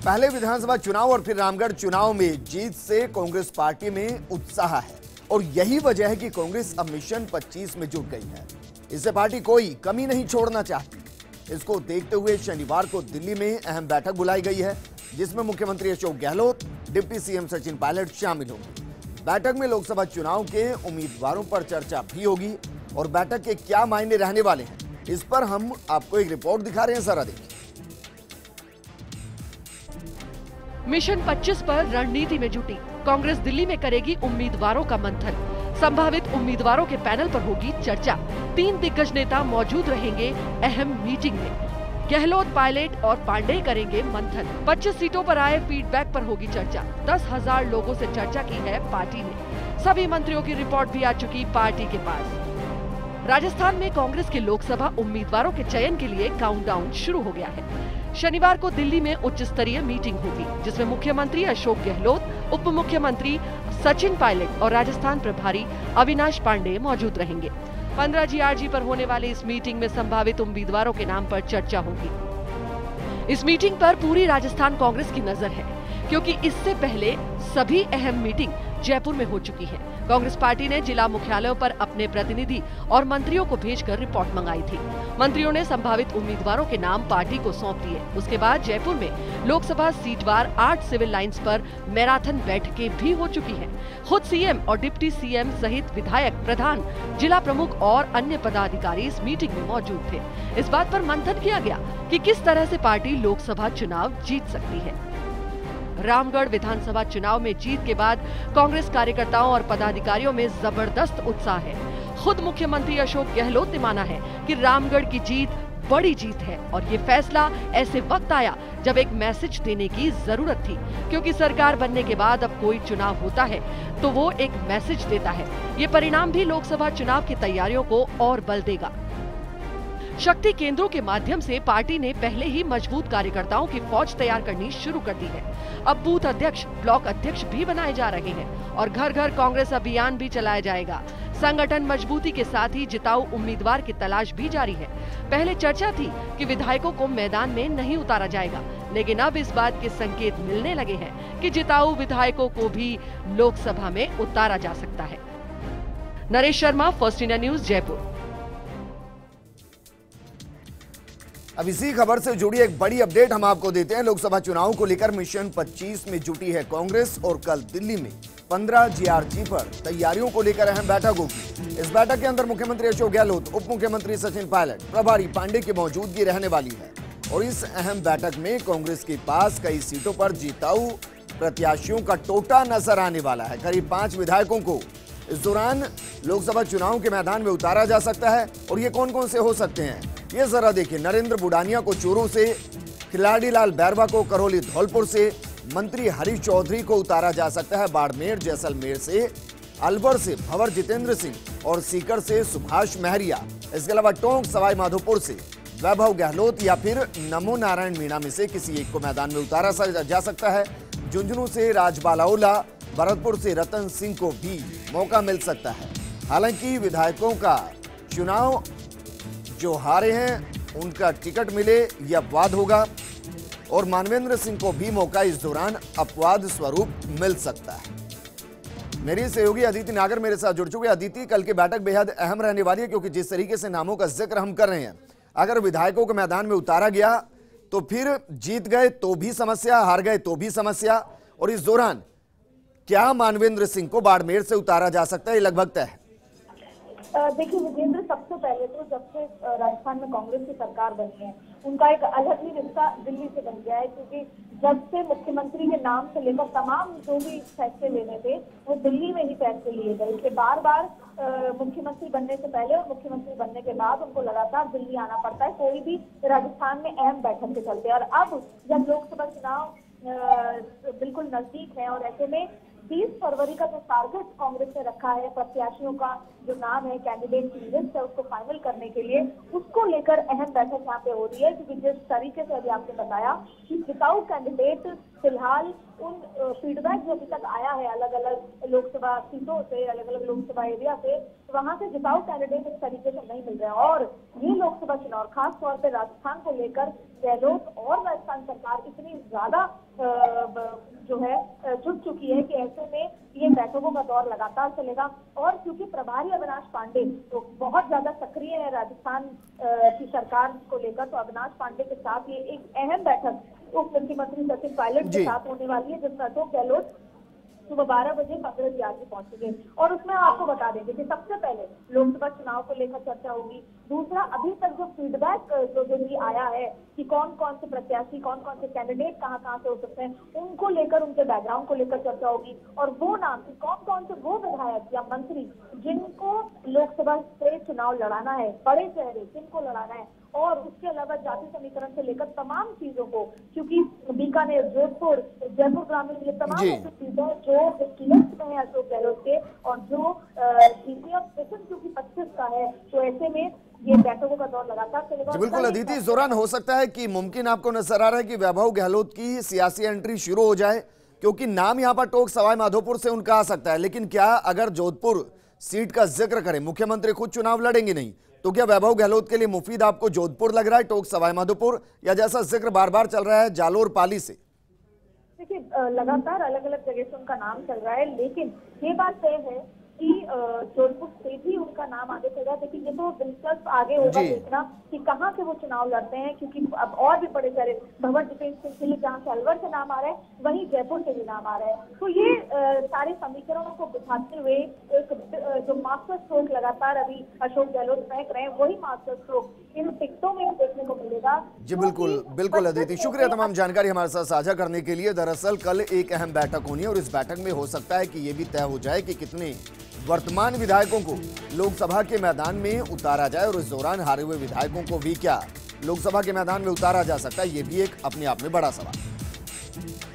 पहले विधानसभा चुनाव और फिर रामगढ़ चुनाव में जीत से कांग्रेस पार्टी में उत्साह है और यही वजह है कि कांग्रेस अब मिशन 25 में जुट गई है। इससे पार्टी कोई कमी नहीं छोड़ना चाहती। इसको देखते हुए शनिवार को दिल्ली में अहम बैठक बुलाई गई है, जिसमें मुख्यमंत्री अशोक गहलोत, डिप्टी सीएम सचिन पायलट शामिल होंगे। बैठक में लोकसभा चुनाव के उम्मीदवारों पर चर्चा भी होगी और बैठक के क्या मायने रहने वाले हैं, इस पर हम आपको एक रिपोर्ट दिखा रहे हैं, जरा देखिए। मिशन 25 पर रणनीति में जुटी कांग्रेस दिल्ली में करेगी उम्मीदवारों का मंथन। संभावित उम्मीदवारों के पैनल पर होगी चर्चा। 3 दिग्गज नेता मौजूद रहेंगे अहम मीटिंग में। गहलोत, पायलट और पांडे करेंगे मंथन। 25 सीटों पर आए फीडबैक पर होगी चर्चा। 10,000 लोगों से चर्चा की है पार्टी ने। सभी मंत्रियों की रिपोर्ट भी आ चुकी पार्टी के पास। राजस्थान में कांग्रेस के लोकसभा उम्मीदवारों के चयन के लिए काउंटडाउन शुरू हो गया है। शनिवार को दिल्ली में उच्च स्तरीय मीटिंग होगी, जिसमें मुख्यमंत्री अशोक गहलोत, उप मुख्यमंत्री सचिन पायलट और राजस्थान प्रभारी अविनाश पांडे मौजूद रहेंगे। 15 GRG पर होने वाली इस मीटिंग में संभावित उम्मीदवारों के नाम पर चर्चा होगी। इस मीटिंग पर पूरी राजस्थान कांग्रेस की नजर है, क्योंकि इससे पहले सभी अहम मीटिंग जयपुर में हो चुकी है। कांग्रेस पार्टी ने जिला मुख्यालयों पर अपने प्रतिनिधि और मंत्रियों को भेजकर रिपोर्ट मंगाई थी। मंत्रियों ने संभावित उम्मीदवारों के नाम पार्टी को सौंप दिए। उसके बाद जयपुर में लोकसभा सीटवार 8 सिविल लाइंस पर मैराथन बैठकें भी हो चुकी हैं। खुद सीएम और डिप्टी सीएम सहित विधायक, प्रधान, जिला प्रमुख और अन्य पदाधिकारी इस मीटिंग में मौजूद थे। इस बात पर मंथन किया गया कि किस तरह से पार्टी लोकसभा चुनाव जीत सकती है। रामगढ़ विधानसभा चुनाव में जीत के बाद कांग्रेस कार्यकर्ताओं और पदाधिकारियों में जबरदस्त उत्साह है। खुद मुख्यमंत्री अशोक गहलोत ने माना है कि रामगढ़ की जीत बड़ी जीत है और ये फैसला ऐसे वक्त आया जब एक मैसेज देने की जरूरत थी, क्योंकि सरकार बनने के बाद अब कोई चुनाव होता है तो वो एक मैसेज देता है। ये परिणाम भी लोकसभा चुनाव की तैयारियों को और बल देगा। शक्ति केंद्रों के माध्यम से पार्टी ने पहले ही मजबूत कार्यकर्ताओं की फौज तैयार करनी शुरू कर दी है। अब बूथ अध्यक्ष, ब्लॉक अध्यक्ष भी बनाए जा रहे हैं और घर घर कांग्रेस अभियान भी चलाया जाएगा। संगठन मजबूती के साथ ही जिताऊ उम्मीदवार की तलाश भी जारी है। पहले चर्चा थी कि विधायकों को मैदान में नहीं उतारा जाएगा, लेकिन अब इस बात के संकेत मिलने लगे हैं कि जिताऊ विधायकों को भी लोकसभा में उतारा जा सकता है। Naresh Sharma, first India news, Jaipur. अब इसी खबर से जुड़ी एक बड़ी अपडेट हम आपको देते हैं। लोकसभा चुनाव को लेकर मिशन 25 में जुटी है कांग्रेस और कल दिल्ली में 15 GRG पर तैयारियों को लेकर अहम बैठक होगी। इस बैठक के अंदर मुख्यमंत्री अशोक गहलोत, उप मुख्यमंत्री सचिन पायलट, प्रभारी पांडे की मौजूदगी रहने वाली है और इस अहम बैठक में कांग्रेस के पास कई सीटों पर जिताऊ प्रत्याशियों का टोटा नजर आने वाला है। करीब 5 विधायकों को इस दौरान लोकसभा चुनाव के मैदान में उतारा जा सकता है और ये कौन कौन से हो सकते हैं, ये जरा देखिए। नरेंद्र बुडानिया को चूरू से, खिलाड़ी लाल बैरवा को करौली धौलपुर से, मंत्री हरीश चौधरी को उतारा जा सकता है बाड़मेर जैसलमेर से, अलवर से भंवर जितेंद्र सिंह और सीकर से सुभाष महरिया। इसके अलावा टोंक, सवाई माधोपुर से वैभव गहलोत या फिर नमो नारायण मीणा में से किसी एक को मैदान में उतारा जा सकता है। झुंझुनू से राजबालाओला, भरतपुर से रतन सिंह को भी मौका मिल सकता है। हालांकि विधायकों का चुनाव जो हारे हैं उनका टिकट मिले यह अपवाद होगा और मानवेंद्र सिंह को भी मौका इस दौरान अपवाद स्वरूप मिल सकता है। मेरी सहयोगी अदिति नागर मेरे साथ जुड़ चुके। अदिति, कल की बैठक बेहद अहम रहने वाली है, क्योंकि जिस तरीके से नामों का जिक्र हम कर रहे हैं, अगर विधायकों को मैदान में उतारा गया तो फिर जीत गए तो भी समस्या, हार गए तो भी समस्या, और इस दौरान क्या मानवेंद्र सिंह को बाड़मेर से उतारा जा सकता है, ये लगभग तय है? देखिए विजेंद्र, सबसे पहले तो जब से राजस्थान में कांग्रेस की सरकार बनी है, उनका एक अलग ही रिश्ता दिल्ली से बन गया है, क्योंकि जब से मुख्यमंत्री के नाम से लेकर तमाम जो भी फैसले लेने थे वो दिल्ली में ही फैसले लिए गए थे। बार बार मुख्यमंत्री बनने से पहले और मुख्यमंत्री बनने के बाद उनको लगातार दिल्ली आना पड़ता है, कोई भी राजस्थान में अहम बैठक के चलते। और अब जब लोकसभा चुनाव बिल्कुल नजदीक है और ऐसे में 20 फरवरी का जो टारगेट कांग्रेस ने रखा है, प्रत्याशियों का जो नाम है, कैंडिडेट की लिस्ट है, उसको फाइनल करने के लिए, उसको लेकर अहम बैठक यहाँ पे हो रही है। क्योंकि जिस तरीके से अभी आपने बताया कि जिताऊ कैंडिडेट फिलहाल उन फीडबैक जो अभी तक आया है अलग अलग लोकसभा सीटों से, अलग अलग लोकसभा एरिया से, वहां से जिताऊ कैंडिडेट इस तरीके से नहीं मिल रहे हैं। और ये लोकसभा चुनाव खास तौर पर राजस्थान को लेकर गहलोत और राजस्थान सरकार इतनी ज्यादा जो है जुट चुकी है कि ऐसे में ये बैठकों का दौर लगातार चलेगा। और क्योंकि प्रभारी अविनाश पांडे तो बहुत ज्यादा सक्रिय है राजस्थान की सरकार को लेकर, तो अविनाश पांडे के साथ ये एक अहम बैठक उप मुख्यमंत्री सचिन पायलट के साथ होने वाली है, जिसमें अशोक गहलोत सुबह 12 बजे कांग्रेस यात्री पहुंचेंगे। और उसमें आपको बता देंगे कि सबसे पहले लोकसभा चुनाव को लेकर चर्चा होगी। दूसरा, अभी तक जो फीडबैक जो भी आया है कि कौन कौन से प्रत्याशी, कौन कौन से कैंडिडेट कहां से हो सकते हैं, उनको लेकर, उनके बैकग्राउंड को लेकर चर्चा होगी। और वो नाम कि कौन कौन से वो विधायक या मंत्री जिनको लोकसभा से चुनाव लड़ाना है, बड़े चेहरे जिनको लड़ाना है। और उसके अलावा जाति समीकरण से लेकर तमाम चीजों को, क्योंकि बीकानेर, जोधपुर, जयपुर ग्रामीण, ये तमाम ऐसी चीजें जो लिस्ट में है अशोक गहलोत के, और जो DCM सेशन क्योंकि 25 का है, तो ऐसे में ये बैठकों का दौर लगातार चलेगा। बिल्कुल अदिति, इस दौरान हो सकता है कि मुमकिन आपको नजर आ रहा है कि वैभव गहलोत की सियासी एंट्री शुरू हो जाए, क्योंकि नाम यहाँ पर टोक सवाई माधोपुर से उनका आ सकता है। लेकिन क्या अगर जोधपुर सीट का जिक्र करें, मुख्यमंत्री खुद चुनाव लड़ेंगे नहीं, तो क्या वैभव गहलोत के लिए मुफीद आपको जोधपुर लग रहा है, टोक सवाई माधोपुर, या जैसा जिक्र बार बार चल रहा है जालोर पाली से? देखिए, लगातार अलग अलग जगह से उनका नाम चल रहा है, लेकिन ये बात तय है कि जोधपुर से भी उनका नाम आगे चलेगा। देखिए, ये तो दिलचस्प आगे होगा देखना कि कहां से वो चुनाव लड़ते हैं, क्योंकि अब और भी बड़े सारे भंवर डिफेंस सिंह के लिए जहां से अलवर से नाम आ रहा है, वहीं जयपुर से भी नाम आ रहा है। तो ये सारे समीकरणों को बिठाते हुए एक जो मास्टर स्ट्रोक लगातार अभी अशोक गहलोत फेंक रहे हैं, वही मास्टर स्ट्रोक इन टिकटों में देखने को मिलेगा। जी बिल्कुल बिल्कुल अदिति, शुक्रिया तमाम जानकारी हमारे साथ साझा करने के लिए। दरअसल कल एक अहम बैठक होनी है और इस बैठक में हो सकता है कि ये भी तय हो जाए कि कितने वर्तमान विधायकों को लोकसभा के मैदान में उतारा जाए, और इस दौरान हारे हुए विधायकों को भी क्या लोकसभा के मैदान में उतारा जा सकता है, ये भी एक अपने आप में बड़ा सवाल।